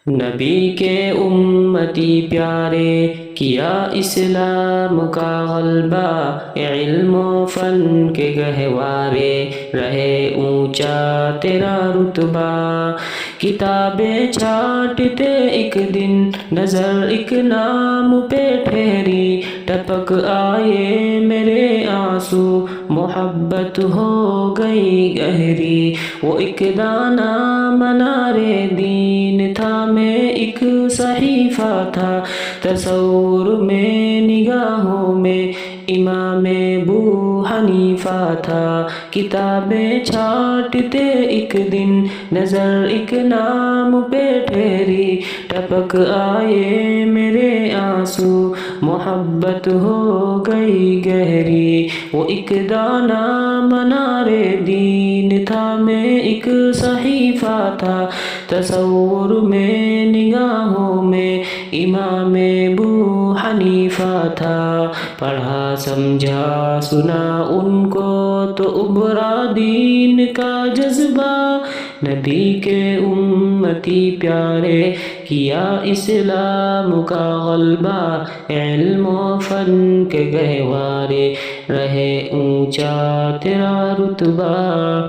نبی کے امتی پیارے کیا اسلام کا غلبہ، علم و فن کے گہوارے رہے اونچا تیرا رتبہ۔ کتابیں چھانٹتے ایک دن نظر ایک نام پہ ٹھہری، ٹپک آئے میرے آنسو محبت ہو گئی گہری۔ وہ ایک دانا منارے دین تھا، میں ایک صحیفہ تھا تصور میں، نگاہوں میں امام ابو حنیفہ تھا۔ کتابیں چھانٹتے ایک دن نظر ایک نام پہ ٹھہری، ٹپک آئے میرے آنسو محبت ہو گئی گہری۔ وہ ایک دانا منارے دین تھا، میں ایک صحیفہ تھا تصور میں، نگاہوں میں امام ابو حنیفہ تھا۔ پڑھا سمجھا سنا ان کو تو ابھرا دین کا جذبہ، نبی کے امتی پیارے کیا اسلام کا غلبہ، علم و فن کے گہوارے رہے اونچا تیرا رتبہ۔